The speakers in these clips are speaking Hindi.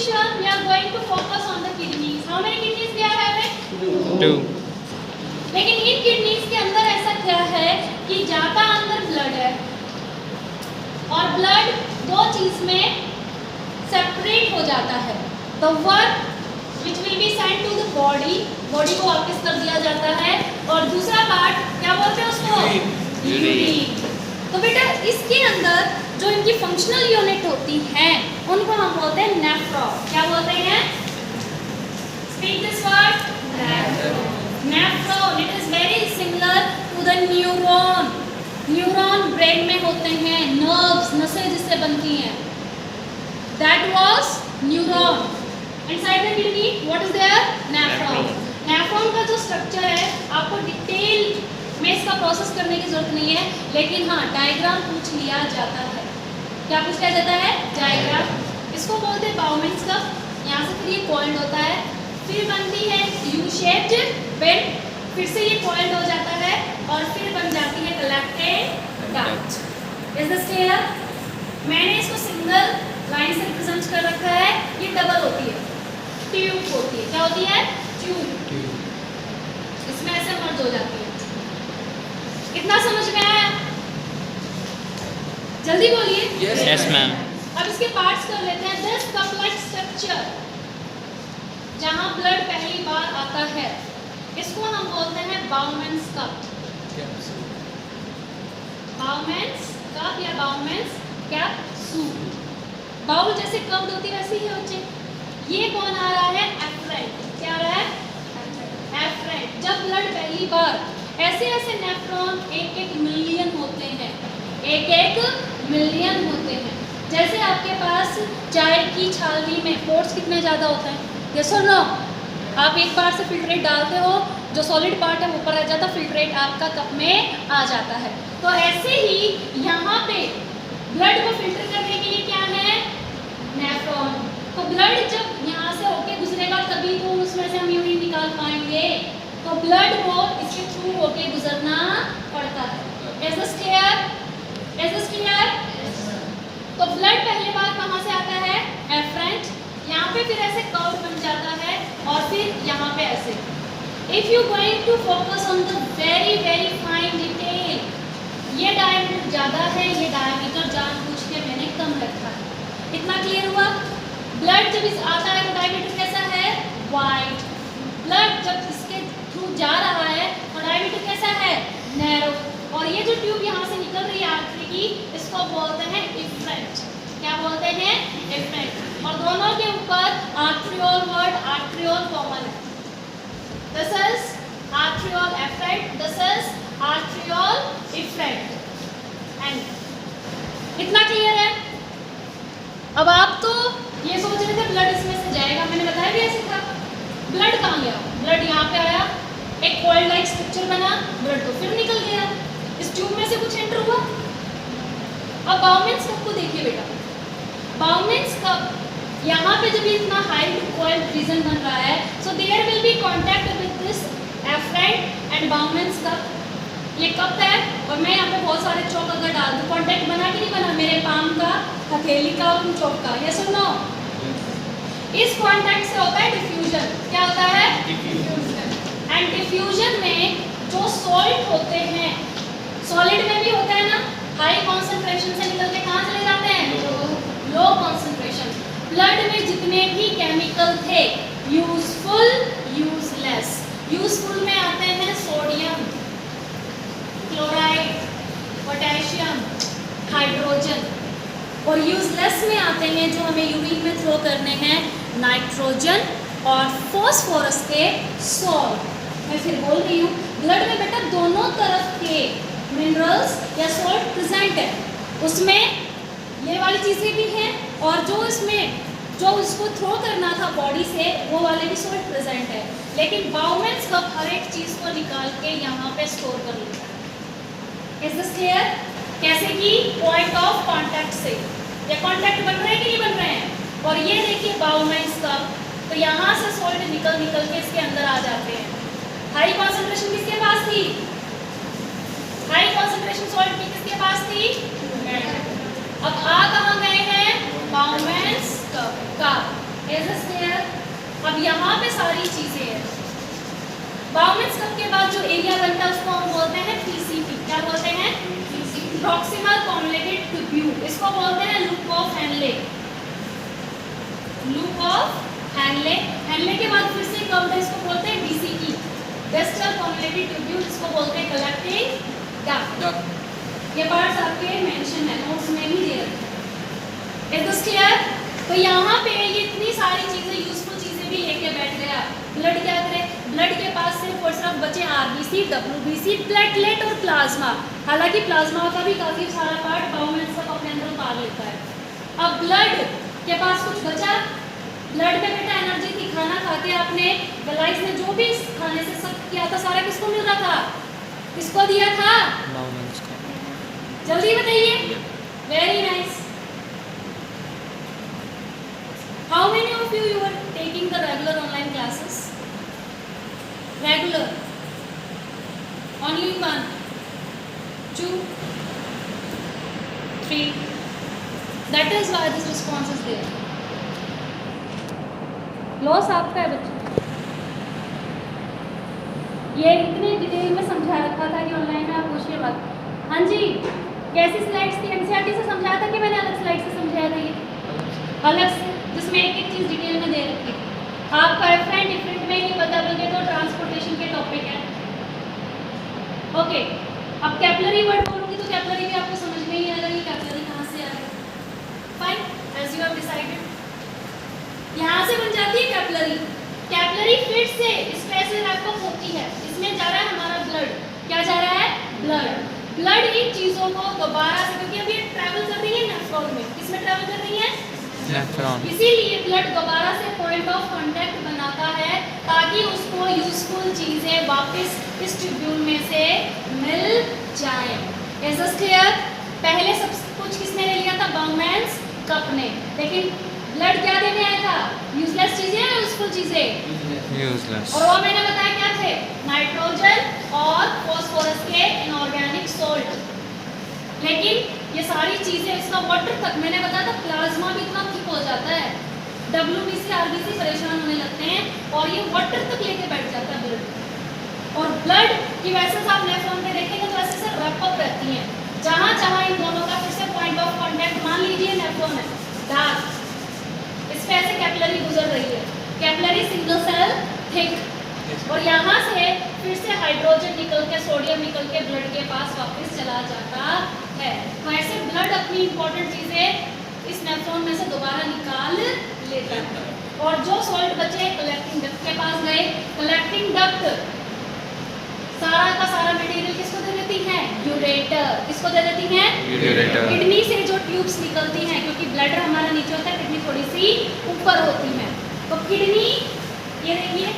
Question we are going to focus on the kidneys. How many kidneys दिया है हमें? 2. लेकिन इन किडनीज के अंदर ऐसा क्या है कि जाता अंदर ब्लड है और ब्लड दो चीज में सेपरेट हो जाता है। The one which will be send to the body, body को वापस कर दिया जाता है, और दूसरा पार्ट क्या बोलते हैं उसको? यूरिन। तो बेटा इसके अंदर जो इनकी फंक्शनल यूनिट होती हैं उनको हम बोलते हैं नेफ्रॉन। क्या बोलते हैं? Speak this word, nephron. It is very similar to the neuron. Neuron brain में होते हैं, नर्व्स, नसें जिससे बनती हैं, that was neuron. Inside the kidney what is there? Nephron. Nephron का जो स्ट्रक्चर है आपको डिटेल में इसका प्रोसेस करने की जरूरत नहीं है, लेकिन हाँ डायग्राम पूछ लिया जाता है। क्या पूछ लिया जाता है? डायग्राम। इसको बोलते हैं बाउमेंस कप। यहाँ से फिर ये कॉइल्ड होता है, फिर बनती है यू शेप्ड वेन, फिर से ये कॉइल्ड हो जाता है और फिर बन जाती है collected duct. Is this clear? मैंने इसको सिंगल लाइन से रिप्रेजेंट कर रखा है, ये डबल होती है, ट्यूब होती है। क्या होती है? ट्यूब। इसमें ऐसे मर्ज हो जाती है। कितना समझ में आया? जल्दी बोलिए। Yes ma'am. अब इसके पार्ट्स कर लेते हैं। दिस कप लाइक स्ट्रक्चर, जहां ब्लड पहली बार आता है, इसको हम बोलते हैं बाउमेंस कप। बाउमेंस कप या बाउमेंस कैप्सूल। बाउल जैसे कर्व्ड होती है वैसे ही होते। ये कौन आ रहा है? एफ्रेंट। क्या आ रहा है? एफ्रेंट। जब ब्लड पहली बार, ऐसे ऐसे नेफ्रॉन एक एक मिलियन होते हैं, एक एक मिलियन होते हैं। जैसे आपके पास चाय की छालनी में पोर्स कितने ज़्यादा होते हैं? यस और नो? आप एक बार से फिल्ट्रेट डालते हो, जो सॉलिड पार्ट है वो ऊपर रह जाता, फिल्ट्रेट आपका कप में आ जाता है। तो ऐसे ही यहाँ पे ब्लड को फिल्टर करने के लिए क्या है? नेफ्रॉन। तो ब्लड जब यहाँ से होके गुजरेगा तभी तो उसमें से हम यूरिन निकाल पाएंगे। तो ब्लड को इसके थ्रू होके गुजरना पड़ता है। Is this clear? Is this clear? तो ब्लड पहली बार कहाँ से आता है? एफ्रेंट। यहाँ पे फिर ऐसे कर्व बन जाता है और फिर यहाँ पे ऐसे। If you going to focus on the very very fine detail, ये डायमीटर ज़्यादा है, ये डायमीटर जानबूझ के मैंने कम रखा है। इतना क्लियर हुआ? ब्लड जब इस आता है तो डायमीटर कैसा है? वाइड। ब्लड जब इसके थ्रू जा रहा है तो डायमीटर कैसा है? नैरो। और ये जो ट्यूब यहाँ से निकल रही है आर्टरी की, इसको बोलते हैं इफ्रेंट। क्या बोलते हैं? इफ्रेंट। और दोनों के ऊपर आर्ट्रियोल वर्ड, आर्ट्रियोल कॉमन है। This is arteriole afferent, this is arteriole efferent. And इतना क्लियर है? अब आप तो ये सोच रहे थे ब्लड इसमें से जाएगा, मैंने बताया भी ऐसे था। ब्लड कहाँ गया? ब्लड यहाँ पे आया, एक कॉइल लाइक स्ट्रक्चर बना, ब्लड तो फिर निकल गया, इस ट्यूब में से कुछ एंटर हुआ। अब बाउमेंस कप को देखिए बेटा। बाउमेंस कप यहाँ पे जब इतना हाई कॉइल रीजन बन रहा है, so there will be contact with this afferent and Bowman's cup. ये कप है और मैं यहाँ पे बहुत सारे चौक अगर डाल दूँ, कांटेक्ट बना कि नहीं बना? मेरे पाम का, हथेली का और चौक का। ये सुनो, इस कांटेक्ट से होता है डिफ्यूजन। क्या होता है? डिफ्यूजन। एंड डिफ्यूजन में जो सॉल्ट होते हैं, सॉलिड में भी होता है ना, हाई कॉन्सेंट्रेशन से निकल के कहाँ चले जाते हैं? Low concentration. ब्लड में जितने भी केमिकल थे, यूजफुल, यूजलेस। यूजफुल में आते हैं सोडियम, क्लोराइड, पोटेशियम, हाइड्रोजन। और यूजलेस में आते हैं जो हमें यूरिन में थ्रो करने हैं, नाइट्रोजन और फॉस्फोरस के सॉल्ट। मैं फिर बोल रही हूँ, ब्लड में बेटा दोनों तरफ के मिनरल्स या सॉल्ट प्रेजेंट है। उसमें ये वाली चीज़ें भी हैं और जो इसमें जो उसको थ्रो करना था बॉडी से, वो वाले भी सॉल्ट प्रेजेंट है। लेकिन बाउमेंस कप हर एक चीज़ को निकाल के यहाँ पे स्टोर कर लेता है। Is this clear? कैसे कि पॉइंट ऑफ कांटेक्ट से। ये कांटेक्ट बन रहे हैं कि नहीं बन रहे हैं? और ये देखिए बाउमेंस कप, तो यहाँ से सॉल्ट निकल के इसके अंदर आ जाते हैं। हाई कॉन्सेंट्रेशन किसके पास थी? हाई कॉन्सेंट्रेशन सॉल्ट की किसके पास थी? अब आ कहाँ गए हैं? बाउमेंस कप का। Is this clear? अब यहाँ पे सारी चीजें हैं। बाउंड्स कप के बाद जो एरिया बनता है उसको हम बोलते हैं पीसीपी। क्या बोलते हैं? Proximal convoluted tubule. इसको बोलते हैं loop of Henle. Loop of Henle. Henle के बाद फिर से कम है, इसको बोलते हैं डीसीई, डिस्टल कॉन्वोलेटेड ट्यूब्यूल। इसको बोलते हैं कलेक्टिंग डक्ट। ये पार्ट्स आपके मेंशन है, नोट्स में भी दे रखे हैं। Is this clear? तो यहाँ पे ये इतनी सारी चीजें, यूजफुल चीजें भी लेके बैठ गया। ब्लड क्या करे? ब्लड के पास सिर्फ और सिर्फ बचे आरबीसी, डब्ल्यूबीसी, प्लेटलेट और प्लाज्मा। हालांकि प्लाज्मा का भी काफी सारा पार्ट बाउंड्स कप अपने अंदर उतार लेता है। अब ब्लड के पास कुछ बचा? ब्लड में बेटा एनर्जी थी, खाना खा के आपने गलाइस ने जो भी खाने से सब किया था सारा किसको मिल रहा था? किसको दिया था? जल्दी बताइए। Very nice. How many of you are taking the regular online classes? Regular. Only 1, 2, 3. That is why this response is there. Loss आपका है बच्चे। ये इतने डिटेल में समझा रखा था कि ऑनलाइन में आप पूछिए मत। हाँ जी, कैसी स्लाइड्स थी? एनसीईआरटी से समझाया था कि मैंने अलग स्लाइड से समझाया था? ये अलग से, जिसमें एक एक चीज़ डिटेल में दे रखी है। आपका एफरेंट डिफरेंट में नहीं पता, बल्कि तो ट्रांसपोर्टेशन के टॉपिक है। ओके, अब कैपिलरी वर्ड बोलूँगी तो कैपिलरी भी आपको समझ में ही आएगा कि कैपिलरी कहाँ से आ रहा है। Fine, as you have decided. यहाँ से बन जाती है कैपिलरी। कैपिलरी फिर से इस तरह से रैपअप होती है। इसमें जा रहा है हमारा ब्लड। क्या जा रहा है? ब्लड। ब्लड इन चीज़ों को दोबारा से, क्योंकि अभी ट्रैवल कर रही है नेफ्रॉन में। किसमें ट्रैवल कर रही है? इसीलिए ब्लड दोबारा से पॉइंट ऑफ कांटेक्ट बनाता है ताकि उसको यूजफुल चीजें वापस इस ट्यूब्यूल में से मिल जाए। Is this clear? पहले सब कुछ किसने ले लिया था? बाउंड्स कप ने। लेकिन ब्लड क्या देने आया था? यूजलेस चीजें या यूजफुल चीजें? यूजलेस। और वो मैंने बताया क्या थे? नाइट्रोजन और फॉस्फोरस के इनऑर्गेनिक सोल्ट। लेकिन ये सारी चीजें, इसका वाटर तक मैंने बताया था, प्लाज्मा भी इतना थिक हो जाता है, डब्ल्यूबीसी आरबीसी परेशान होने लगते हैं और ये वाटर तक लेके बैठ जाता है ब्लड। और ब्लड की वेसल्स आप नेफ्रॉन पे देखेंगे तो ऐसे से रैपअप रहती हैं। जहाँ जहाँ इन दोनों का फिर से पॉइंट ऑफ कांटेक्ट, मान लीजिए नेफ्रॉन है डार्क, इस पे ऐसे कैपिलरी गुजर रही है, कैपिलरी सिंगल सेल थिक, और यहाँ से फिर से हाइड्रोजन निकल के, सोडियम निकल के ब्लड के पास वापस चला जाता है। तो ऐसे ब्लड अपनी इंपॉर्टेंट चीजें इस नेफ्रॉन में से दोबारा निकाल लेता है। और जो सॉल्ट बचे कलेक्टिंग डक्ट के पास गए। कलेक्टिंग डक्ट सारा का सारा मटेरियल किसको दे देती है? यूरेटर। किसको दे देती है? यूरेटर। किडनी से जो ट्यूब्स निकलती हैं, क्योंकि ब्लडर हमारा नीचे होता है, किडनी थोड़ी सी ऊपर होती है, तो किडनी ये देखिए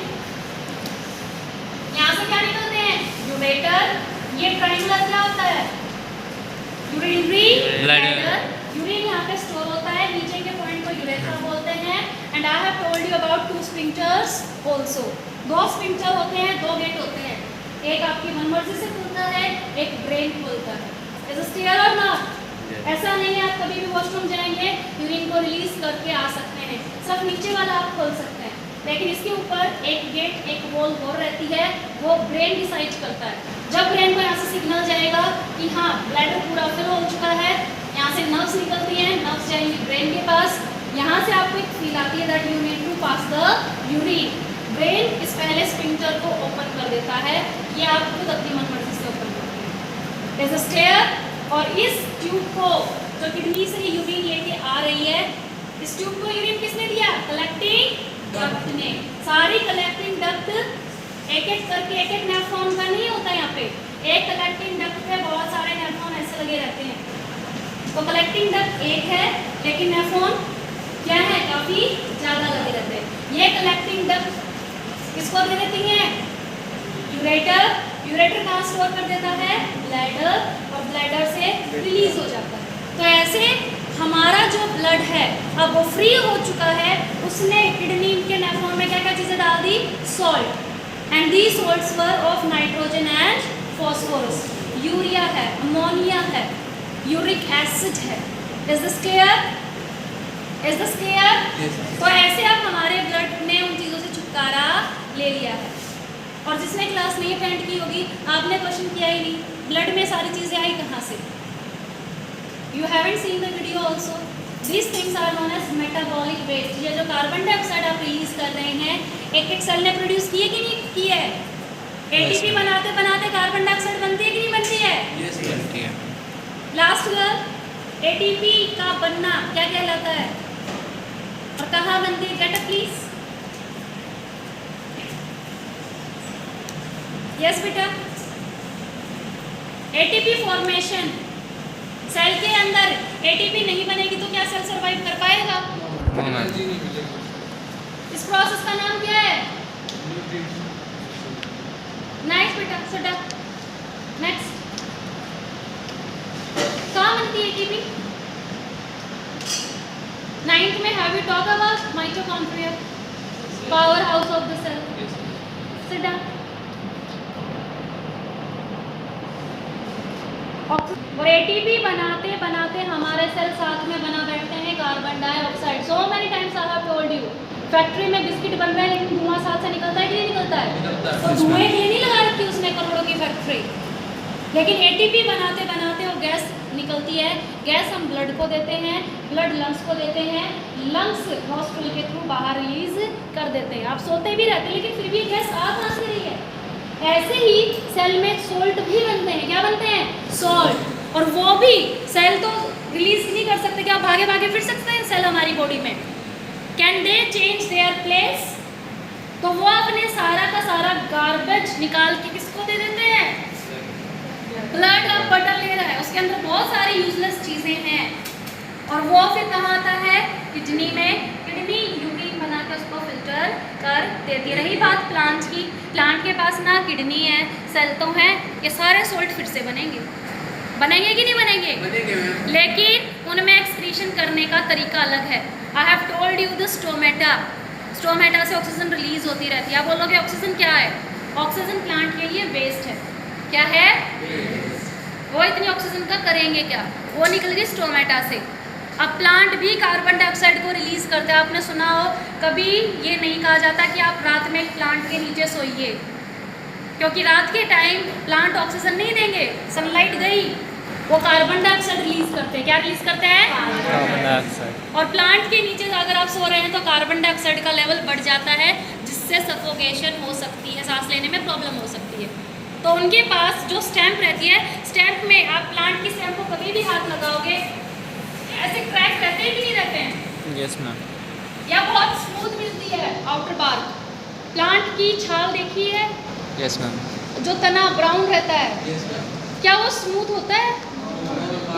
यहाँ से क्या निकलते हैं? यूरेटर। ये ट्रायंगुलर क्या होता है? Urinary bladder. यूरिन यहाँ पे स्टोर होता है, नीचे के पॉइंट को यूरेथ्रा बोलते हैं। And I have told you about 2 sphincters also. 2 sphincter होते हैं, 2 गेट होते हैं, एक आपकी मनमर्जी से खुलता है, एक ब्रेन खुलता है। इज इट क्लियर और नॉट? ऐसा नहीं है आप कभी भी वॉशरूम जाएंगे यूरिन को रिलीज करके आ सकते हैं, सब नीचे वाला आप खोल सकते हैं, लेकिन इसके ऊपर एक गेट, एक वॉल और रहती है, वो ब्रेन डिसाइड करता है। जब ब्रेन को यहाँ से सिग्नल जाएगा कि हाँ ब्लैडर पूरा फिल हो चुका है, यहाँ से नर्व्स निकलती हैं, नर्व्स जाएंगी ब्रेन के पास, यहाँ से आपको एक फील आती है that you need to pass the urine. Brain इस पहले स्फिंक्टर को ओपन कर देता है, ये आप खुद अपनी मनमर्जी से ओपन करते हैं। Is it clear? और इस ट्यूब को जो किडनी से यूरिन लेके आ रही है, इस ट्यूब को यूरिन किसने दिया? कलेक्टिंग डक्ट ने। सारी कलेक्टिंग डक्ट एक एक करके, एक एक नेफ्रॉन का नहीं होता यहाँ पे, एक कलेक्टिंग डक्ट पे बहुत सारे नेफ्रॉन ऐसे लगे रहते हैं। तो कलेक्टिंग डक्ट एक है, लेकिन नेफ्रॉन क्या है? काफी ज्यादा लगे रहते हैं। ये कलेक्टिंग डक्ट किसको दे देती है? यूरेटर। यूरेटर कहाँ स्टोर कर देता है? ब्लैडर, और ब्लैडर से रिलीज हो जाता है। तो ऐसे हमारा जो ब्लड है अब वो फ्री हो चुका है, उसने किडनी के नेफ्रॉन में क्या क्या चीज़ें डाल दी? Salt, and the salts were of nitrogen and phosphorus. Urea है, अमोनिया है, यूरिक एसिड है। Is this clear? Is this clear? तो ऐसे अब हमारा और जिसने क्लास नहीं अटेंड की होगी, आपने क्वेश्चन किया ही नहीं, ब्लड में सारी चीज़ें आई कहाँ से? You haven't seen the video also. This things are known as metabolic waste. ये जो कार्बन डाइऑक्साइड आप रिलीज कर रहे हैं, एक एक सेल ने प्रोड्यूस किए कि नहीं किए है? एटीपी बनाते बनाते कार्बन डाइऑक्साइड बनती है कि नहीं बनती है? बनती है। लास्ट वर्ड, एटीपी का बनना क्या कहलाता है और कहाँ बनती है? Get up please. यस बेटा, एटीपी फॉर्मेशन। सेल के अंदर एटीपी नहीं बनेगी तो क्या सेल सरवाइव कर पाएगा? इस प्रोसेस का नाम क्या है? नाइस बेटा, सिट डाउन। नेक्स्ट, कहाँ बनती है एटीपी? 9th में have you talk about mitochondria, power house of the cell. Sit down. और एटीपी बनाते बनाते हमारे सेल साथ में बना बैठते हैं carbon dioxide. So many times I have told you, factory में बिस्किट बन रहा है लेकिन धुआं साथ से निकलता है कि नहीं निकलता है? तो धुएं के लिए नहीं लगा रखी उसने करोड़ों की फैक्ट्री, लेकिन एटीपी बनाते बनाते वो गैस निकलती है। गैस हम ब्लड को देते हैं, ब्लड लंग्स को देते हैं, लंग्स नॉस्ट्रिल के थ्रू बाहर रिलीज कर देते हैं। आप सोते भी रहते हैं लेकिन फिर भी गैस आ कहाँ से रही है? ऐसे ही सेल में सोल्ट भी बनते हैं। क्या बनते हैं? सोल्ट। और वो भी सेल तो रिलीज नहीं कर सकते, क्या भागे भागे फिर सकते हैं सेल हमारी बॉडी में? Can they change their place? तो वो अपने सारा का सारा गार्बेज निकाल के किसको दे देते हैं? ब्लड का बटन ले रहा है, उसके अंदर बहुत सारी यूजलेस चीजें हैं और वो फिर कहाँ आता है? किडनी में। किडनी यूरिन बना के उसको फिल्टर कर देती है। रही बात प्लांट की, प्लांट के पास ना किडनी है, सेल तो है, ये सारे सोल्ट फिर से बनेंगे। बनेंगे कि नहीं बनेंगे? बनेंगे। लेकिन उनमें एक्सक्रीशन करने का तरीका अलग है। आई have told you the stomata. Stomata से ऑक्सीजन रिलीज होती रहती है। आप बोलोगे ऑक्सीजन क्या है? ऑक्सीजन प्लांट के लिए वेस्ट है। क्या है? वो इतनी ऑक्सीजन का करेंगे क्या? वो निकल गई स्टोमेटा से। अब प्लांट भी कार्बन डाइऑक्साइड को रिलीज करते हैं। आपने सुना हो, कभी ये नहीं कहा जाता कि आप रात में प्लांट के नीचे सोइए, क्योंकि रात के टाइम प्लांट ऑक्सीजन नहीं देंगे, सनलाइट गई, वो कार्बन डाइऑक्साइड रिलीज करते हैं। क्या रिलीज करते हैं? Carbon dioxide. और प्लांट के नीचे अगर आप सो रहे हैं तो कार्बन डाइऑक्साइड का लेवल बढ़ जाता है, जिससे सफोकेशन हो सकती है, सांस लेने में प्रॉब्लम हो सकती है। तो उनके पास जो स्टैम्प रहती है, स्टैम्प में आप प्लांट की स्टैम्प को कभी भी हाथ लगाओगे ऐसे क्रैक रहते हैं कि नहीं रहते हैं? Yes ma'am. या बहुत स्मूथ मिलती है आउटर बार्क। प्लांट की छाल देखी है? Yes ma'am. जो तना ब्राउन रहता है, यस मैम। क्या वो स्मूथ होता है?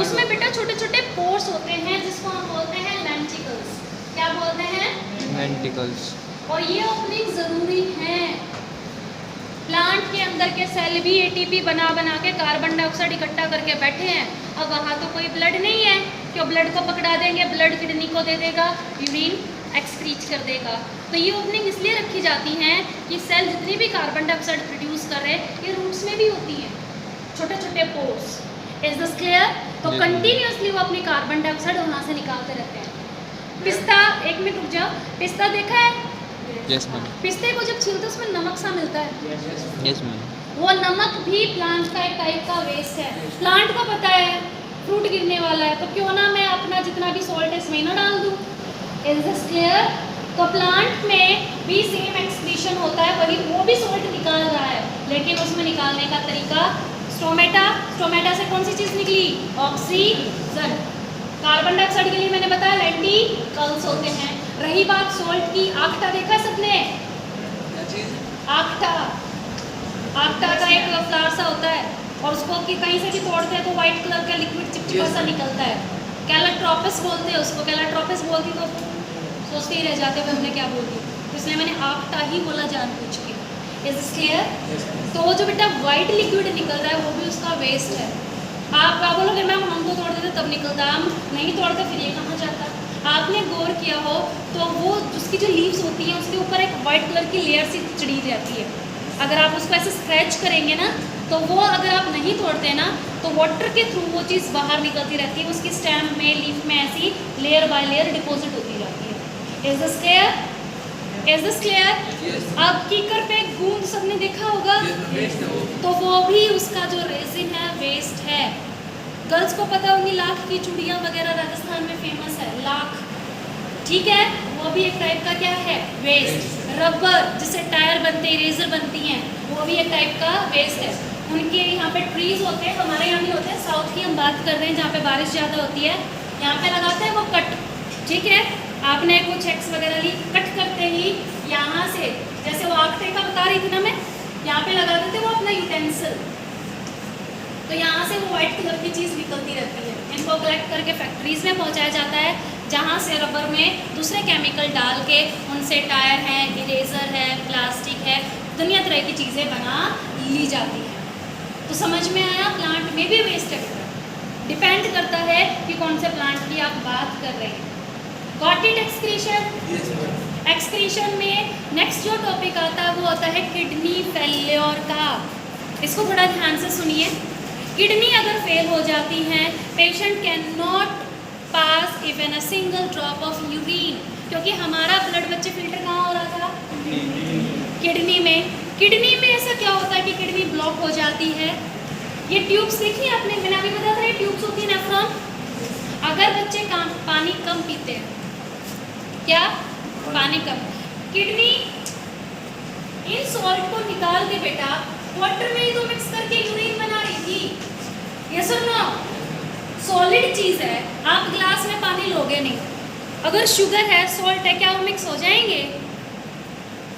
उसमें बेटा छोटे छोटे पोर्स होते हैं जिसको हम बोलते हैं लेंटिकल्स। क्या बोलते हैं? लेंटिकल्स। और ये ओपनिंग जरूरी है। प्लांट के अंदर के सेल भी एटीपी बना बना के कार्बन डाइऑक्साइड इकट्ठा करके बैठे हैं। अब वहाँ तो कोई ब्लड नहीं है, क्यों? ब्लड को पकड़ा देंगे, ब्लड किडनी को दे देगा, यूरिन एक्सक्रीट कर देगा। तो ये ओपनिंग इसलिए रखी जाती हैं कि सेल जितनी भी कार्बन डाइऑक्साइड प्रोड्यूस कर रहे हैं, ये रूट्स में भी होती हैं, छोटे छोटे पोर्स। Is this clear? तो कंटिन्यूसली वो अपनी कार्बन डाइऑक्साइड वहाँ से निकालते रहते हैं। पिस्ता, एक मिनट रुक जाओ, पिस्ता देखा है? Yes ma'am. पिस्ते को जब छीलते उसमें नमक सा मिलता है। Yes ma'am. वो नमक भी प्लांट का एक टाइप का वेस्ट है। प्लांट को पता है फ्रूट गिरने वाला है, तो क्यों ना मैं अपना जितना भी सॉल्ट है इसमें ना डाल दूँ। Is this clear? तो प्लांट में भी सेम एक्सक्रीशन होता है, वही वो भी सॉल्ट निकाल रहा है, लेकिन उसमें निकालने का तरीका स्टोमेटा। स्टोमेटा से कौन सी चीज़ निकली? ऑक्सीजन। कार्बन डाइऑक्साइड के लिए मैंने बताया लेंटिकल्स होते हैं। रही बात सॉल्ट की, आक्टा देखा सबने? आक्टा, आक्टा का एक फ्लावर सा होता है और उसको कि कहीं से भी तोड़ते हैं तो वाइट कलर का लिक्विड चिपचिपा सा निकलता है। कैलाट्रोपिस बोलते हैं उसको। कैलाट्रोपिस बोलती तो सोचते ही रह जाते हैं हमने क्या बोल दी, इसलिए मैंने आक्टा ही बोला जानबूझ के। Is this clear? तो वो जो बेटा वाइट लिक्विड निकल रहा है वो भी उसका वेस्ट है। आप क्या बोलोगे मैम हम तो तोड़ देते तब निकलता, हम नहीं तोड़ते फिर ये कहाँ जाता? आपने गौर किया हो तो वो उसकी जो लीव्स होती हैं उसके ऊपर एक वाइट कलर की लेयर सी चढ़ी रहती है। अगर आप उसको ऐसे स्क्रैच करेंगे ना तो वो अगर आप नहीं तोड़ते ना तो वाटर के थ्रू वो चीज़ बाहर निकलती रहती है, उसकी स्टेम में लीफ में ऐसी लेयर बाय लेयर डिपॉजिट होती रहती है। Is this clear? Is this clear? अब कीकर पे गूंद सबने देखा होगा, तो वो भी उसका जो रेजिन है वेस्ट है। गर्ल्स को पता होगी लाख की चूड़ियाँ वगैरह राजस्थान में फेमस है, लाख, ठीक है, वो भी एक टाइप का क्या है, वेस्ट। रबर जिससे टायर बनते हैं, इरेजर बनती हैं, वो भी एक टाइप का वेस्ट है। उनके यहाँ पे ट्रीज होते हैं, हमारे यहाँ नहीं होते, साउथ की हम बात कर रहे हैं जहाँ पे बारिश ज़्यादा होती है, यहाँ पे लगाते हैं वो कट, ठीक है। आपने कुछ एक्स वगैरह ली, कट करते ही यहाँ से, जैसे वो आग का बता रही थी ना मैं, यहाँ पे लगा देते वो अपना यूटेंसिल, तो यहाँ से वो व्हाइट कलर की चीज़ निकलती रहती है। इनको कलेक्ट करके फैक्ट्रीज में पहुँचाया जाता है, जहाँ से रबर में दूसरे केमिकल डाल के उनसे टायर है, इरेजर है, प्लास्टिक है, दुनिया तरह की चीज़ें बना ली जाती हैं। तो समझ में आया, प्लांट में भी वेस्ट है, डिपेंड करता है कि कौन से प्लांट की आप बात कर रहे हैं। Got it? एक्सक्रीशन। एक्सक्रीशन में नेक्स्ट जो टॉपिक आता है वो आता है किडनी फेल्योर का। इसको थोड़ा ध्यान से सुनिए। किडनी अगर फेल हो जाती है, patient can not pass even a single drop of urine, क्योंकि हमारा ब्लड बच्चे फिल्टर कहाँ हो रहा था, किडनी में। किडनी में ऐसा क्या होता है कि किडनी ब्लॉक हो जाती है। ये ट्यूब्स देखी आपने, मैंने अभी बताया था, ये ट्यूब्स होती है नेफ्रॉन। अगर बच्चे पानी कम पीते हैं, क्या पानी कम, किडनी इन सॉल्ट को निकाल के बेटा वाटर में ही तो मिक्स करके यूरिन बना रही थी, यस और नो? सॉलिड चीज़ है, आप ग्लास में पानी लोगे नहीं, अगर शुगर है, सॉल्ट है, क्या वो मिक्स हो जाएंगे?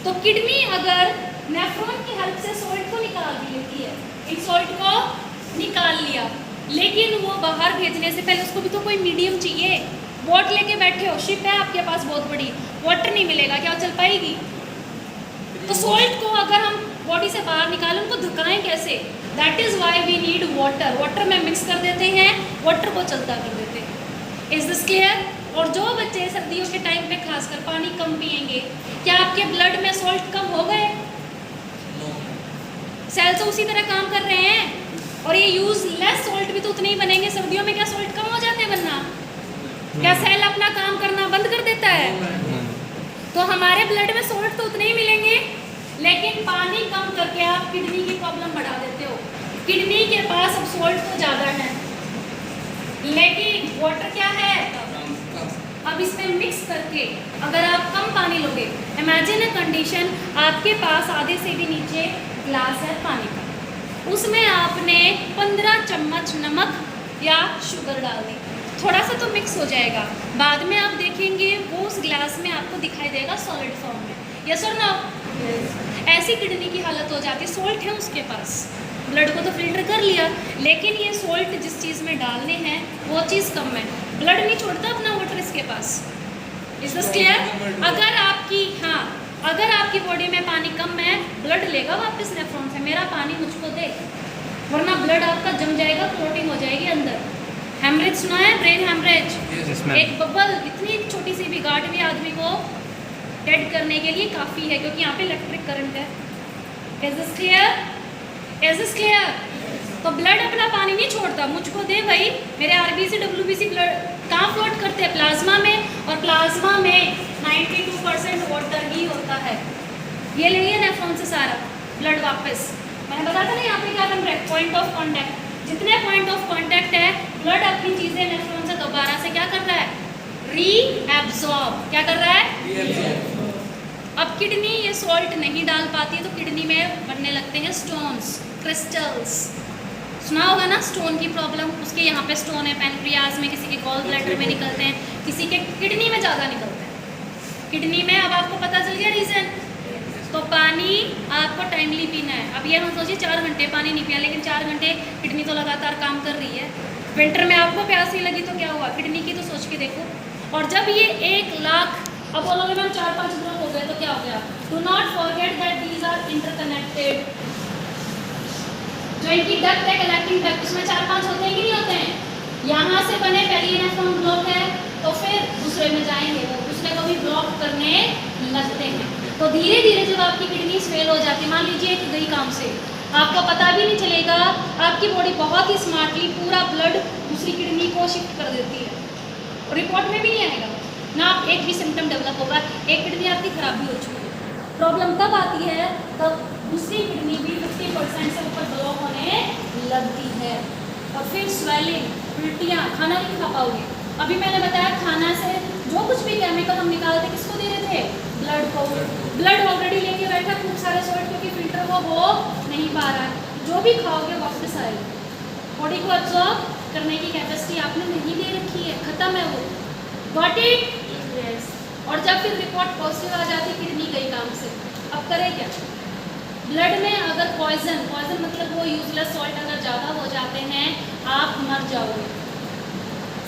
तो किडनी अगर नेफ्रॉन की हेल्प से सॉल्ट को निकाल भी लेती है, इन सॉल्ट को निकाल लिया, लेकिन वो बाहर भेजने से पहले उसको भी तो कोई मीडियम चाहिए। बोट लेके बैठे हो, शिप है आपके पास बहुत बड़ी, वाटर नहीं मिलेगा, क्या चल पाएगी? तो सॉल्ट को अगर हम बॉडी से बाहर निकालें, उनको धुकाएं कैसे? That is why we need water. Water में मिक्स कर देते हैं, वाटर को चलता कर देते हैं। Is this clear? और जो बच्चे सर्दियों के टाइम पे खासकर पानी कम पिएंगे, क्या आपके ब्लड में सॉल्ट कम हो गए? सेल्स तो उसी तरह काम कर रहे हैं, और ये यूज लेस सॉल्ट भी तो उतने ही बनेंगे। सर्दियों में क्या सॉल्ट कम हो जाते हैं बनना? क्या सेल अपना काम करना बंद कर देता है? तो हमारे ब्लड में सॉल्ट तो उतने ही मिलेंगे, लेकिन पानी कम करके आप किडनी की प्रॉब्लम बढ़ा देते हो। किडनी के पास अब सॉल्ट तो ज़्यादा है, लेकिन वाटर क्या है, अब इसमें मिक्स करके अगर आप कम पानी लोगे, इमेजिन ए कंडीशन, आपके पास आधे से भी नीचे ग्लास है पानी का, उसमें आपने 15 चम्मच नमक या शुगर डाल दी, थोड़ा सा तो मिक्स हो जाएगा, बाद में आप देखेंगे वो उस ग्लास में आपको दिखाई देगा सॉलिड फॉर्म में, यस और नो? ऐसी किडनी की हालत हो जाती है। सॉल्ट है उसके पास, ब्लड को तो फिल्टर कर लिया, लेकिन ये सॉल्ट जिस चीज़ में डालने हैं वो चीज़ कम है, ब्लड नहीं छोड़ता अपना वाटर इसके पास। Is this clear? अगर आपकी बॉडी में पानी कम है, ब्लड लेगा वापस नेफ्रॉन से, मेरा पानी मुझको दे, वरना ब्लड आपका जम जाएगा, क्लोटिंग हो जाएगी अंदर। हेमरेज सुना है? ब्रेन हेमरेज, एक बबल, इतनी छोटी सी भी गांठ भी आदमी को डेड करने के लिए काफ़ी है, क्योंकि यहाँ पे इलेक्ट्रिक करंट है। Is this clear? Is this clear? तो ब्लड अपना पानी नहीं छोड़ता, मुझको दे भाई, मेरे आरबीसी डब्ल्यूबीसी ब्लड कहाँ फ्लोट करते हैं? प्लाज्मा में, और प्लाज्मा में 92% वाटर ही होता है। ये ले लिया नेफ्रॉन से सारा ब्लड वापस, मैंने बताया था ना यहाँ पे क्या बन रहा है, पॉइंट ऑफ कॉन्टैक्ट, जितने पॉइंट ऑफ कॉन्टैक्ट है, ब्लड अपनी चीज़ें नेफ्रॉन से दोबारा से क्या कर रहा है, रीएब्सॉर्ब, क्या कर रहा है? अब किडनी ये सॉल्ट नहीं डाल पाती है, तो किडनी में बनने लगते हैं स्टोन्स, क्रिस्टल्स, सुना होगा ना स्टोन की प्रॉब्लम, उसके यहाँ पे स्टोन है, पैनक्रियाज में, किसी के गॉल ब्लैडर में निकलते हैं, किसी के किडनी में ज़्यादा निकलते हैं। किडनी में अब आपको पता चल गया रीज़न, तो पानी आपको टाइमली पीना है। अब ये हम सोचिए 4 घंटे पानी नहीं पिया, लेकिन 4 घंटे किडनी तो लगातार काम कर रही है। विंटर में आपको प्यास नहीं लगी तो क्या हुआ, किडनी की तो सोच के देखो। और जब ये 1 लाख, अब बोलोगे मैम 4-5 ग्रुप हो गए तो क्या हो गया, do not forget that these are interconnected. जो इनकी डक्ट है, कलेक्टिंग डक्ट, उसमें 4-5 होते हैं कि नहीं होते हैं? यहाँ से बने पहले नेफ्रॉन ब्लॉक है, तो फिर दूसरे में जाएंगे, वो दूसरे को भी ब्लॉक करने लगते हैं। तो धीरे धीरे जब आपकी किडनी फेल हो जाती है, मान लीजिए कि गई काम से, आपको पता भी नहीं चलेगा, आपकी बॉडी बहुत ही स्मार्टली पूरा ब्लड दूसरी किडनी को शिफ्ट कर देती है, और रिपोर्ट में भी नहीं आएगा। ना एक भी सिम्टम डेवलप होगा। एक किडनी आपकी खराब भी हो चुकी है। प्रॉब्लम तब आती है तब दूसरी किडनी भी 50% से ऊपर ब्लॉक होने लगती है और फिर स्वेलिंग, उल्टियाँ, खाना नहीं खा पाओगे। अभी मैंने बताया खाना से जो कुछ भी केमिकल हम निकालते किसको दे रहे थे? ब्लड को। ब्लड ऑलरेडी लेके बैठा खूब सारे सॉल्ट क्योंकि फिल्टर वो हो नहीं पा रहा है। जो भी खाओगे वापस आएगा। बॉडी को एब्जॉर्ब करने की कैपेसिटी आपने नहीं दे रखी है, खत्म है वो। Got it? यस। और जब फिर रिपोर्ट पॉजिटिव आ जाती किडनी गई काम से, अब करें क्या? ब्लड में अगर पॉइजन मतलब वो यूजलेस सॉल्ट अगर ज़्यादा हो जाते हैं आप मर जाओगे।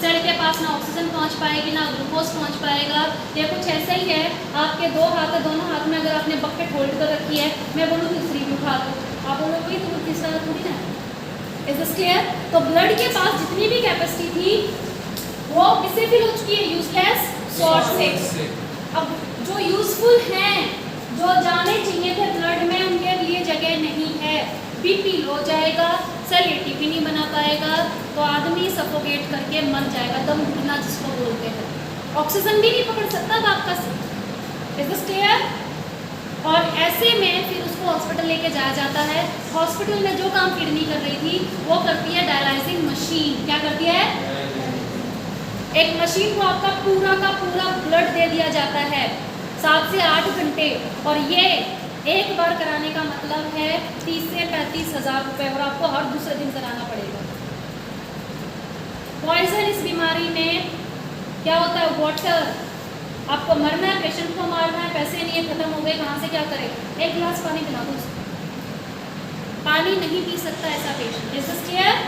सेल के पास ना ऑक्सीजन पहुंच पाएगी ना ग्लूकोज पहुंच पाएगा। ये कुछ ऐसा ही है, आपके दो हाथ है, दोनों हाथ में अगर आपने बकेट होल्ड कर रखी है, मैं बोलूँ तीसरी भी उठा दो, आप बोलोगे तो तीसरा थोड़ी ना। Is this clear? तो ब्लड के पास जितनी भी कैपेसिटी थी वो किससे फिल हो चुकी है? यूजलेस सॉल्ट से। अब जो यूजफुल हैं, जो जाने चाहिए थे ब्लड में, उनके लिए जगह नहीं है। बीपी लो जाएगा, सेल एटीपी नहीं बना पाएगा तो आदमी सफोकेट करके मर जाएगा, दम घुटना जिसको बोलते हैं। ऑक्सीजन भी नहीं पकड़ सकता आपका। Is this clear? और ऐसे में फिर उसको हॉस्पिटल लेके जाया जाता है। हॉस्पिटल में जो काम किडनी कर रही थी वो करती है डायलाइजिंग मशीन। क्या करती है? एक मशीन को आपका पूरा का पूरा ब्लड दे दिया जाता है 7 से 8 घंटे, और ये एक बार कराने का मतलब है 30 से 35 हज़ार रुपये, और आपको हर दूसरे दिन कराना पड़ेगा। पॉइजन इस बीमारी में क्या होता है? वाटर। आपको मरना है, पेशेंट को मारना है, पैसे नहीं है, खत्म हो गए, कहाँ से क्या करें? एक गिलास पानी पिला दो उसको। पानी नहीं पी सकता ऐसा पेशेंट। Is this clear?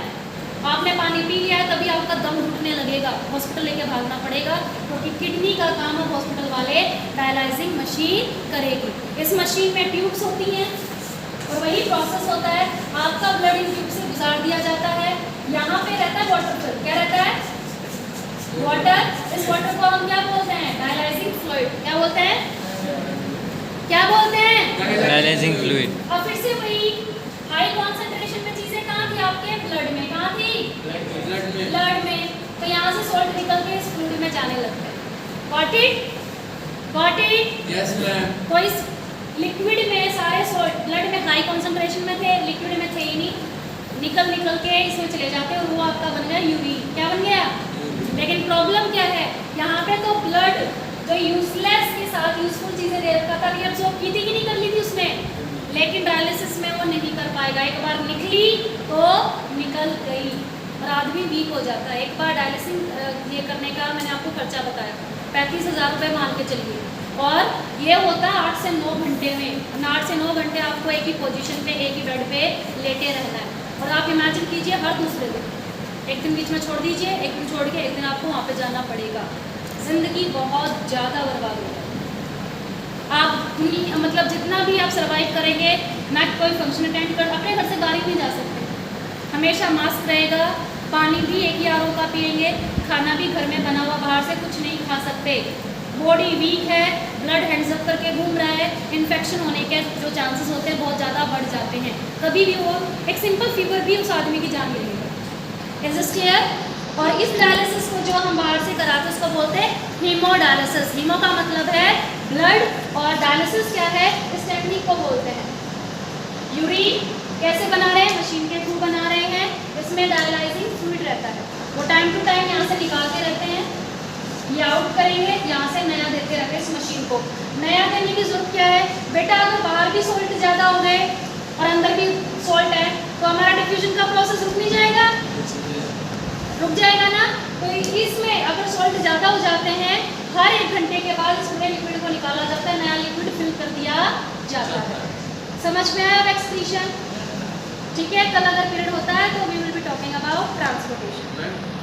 आपने पानी पी लिया है तभी आपका दम घुटने लगेगा, हॉस्पिटल लेके भागना पड़ेगा, क्योंकि किडनी का काम अब हॉस्पिटल वाले डायलाइजिंग मशीन करेगी। इस मशीन में ट्यूब्स होती हैं और वही प्रोसेस होता है। आपका ब्लड इन ट्यूब से गुजार दिया जाता है। यहाँ पे रहता है वाटर फिल्म। क्या रहता है? वाटर। इस वाटर को हम क्या बोलते हैं? Dialysing fluid. क्या बोलते हैं? क्या बोलते हैं? Dialysing fluid. और फिर से वही हाई कॉन्सेंट्रेशन में चीजें कहाँ थी? आपके ब्लड में। कहाँ थी? ब्लड में। तो यहाँ से सॉल्ट निकल के इस फ्लूइड में जाने लगता है। Got it? Got it? Yes ma'am. तो इस लिक्विड में सारे सॉल्ट ब्लड में हाई कॉन्सेंट्रेशन में थे, लिक्विड में थे ही नहीं, निकल के इसमें चले जाते हैं और वो आपका बन गया यूरिन। क्या बन गया? लेकिन प्रॉब्लम क्या है? यहाँ पे तो ब्लड जो यूजलेस के साथ यूजफुल चीजें दे रखा था, रिएब्सॉर्ब की थी कि नहीं कर ली थी उसमें, लेकिन डायलिसिस में वो नहीं कर पाएगा। एक बार निकली तो निकल गई और आदमी वीक हो जाता है। एक बार डायलिसिस ये करने का मैंने आपको खर्चा बताया, 35,000 रुपये मान के चलिए, और ये होता है 8 से 9 घंटे में। 8 से 9 घंटे आपको एक ही पोजीशन पे, एक ही बेड पे लेटे रहना है। और आप इमेजिन कीजिए हर दूसरे दिन, एक दिन बीच में छोड़ दीजिए, एक दिन छोड़ के एक दिन आपको वहाँ पे जाना पड़ेगा। ज़िंदगी बहुत ज़्यादा बर्बाद हो जाएगी। आप मतलब जितना भी आप सर्वाइव करेंगे, ना कोई फंक्शन अटेंड कर, अपने घर से बाहर नहीं जा सकते, हमेशा मास्क रहेगा, पानी भी एक ही आरओ का पिएंगे, खाना भी घर में बना हुआ, बाहर से कुछ नहीं खा सकते। बॉडी वीक है, ब्लड हैंड्स अप करके घूम रहा है, इन्फेक्शन होने के जो चांसेस होते हैं बहुत ज़्यादा बढ़ जाते हैं। कभी भी वो एक सिंपल फीवर भी उस आदमी की जान ले लेगा। Is this clear? और इस डायलिसिस को जो हम बाहर से कराते हैं उसको बोलते हैं हीमोडायलिसिस। हीमो का मतलब है ब्लड, और डायलिसिस क्या है? इस टेक्निक को बोलते हैं यूरिन। कैसे बना रहे हैं? मशीन के थ्रू बना रहे हैं। इसमें डायलाइजिंग फ्लूइड रहता है, वो टाइम टू टाइम यहाँ से निकालते रहते हैं, ये आउट करेंगे, यहाँ से नया देते रहते हैं। इस मशीन को नया देने की जरूरत क्या है? बेटा अगर बाहर भी सॉल्ट ज़्यादा हो गए और अंदर भी सॉल्ट है तो हमारा डिफ्यूजन का प्रोसेस रुक नहीं जाएगा? रुक जाएगा ना। तो इसमें अगर सॉल्ट ज़्यादा हो जाते हैं, हर 1 घंटे के बाद इस पूरे लिक्विड को निकाला जाता है, नया लिक्विड फिल कर दिया जाता है। समझ में आया एक्सप्रेशन? ठीक है, कल अगर पीरियड होता है तो we will be talking about transportation.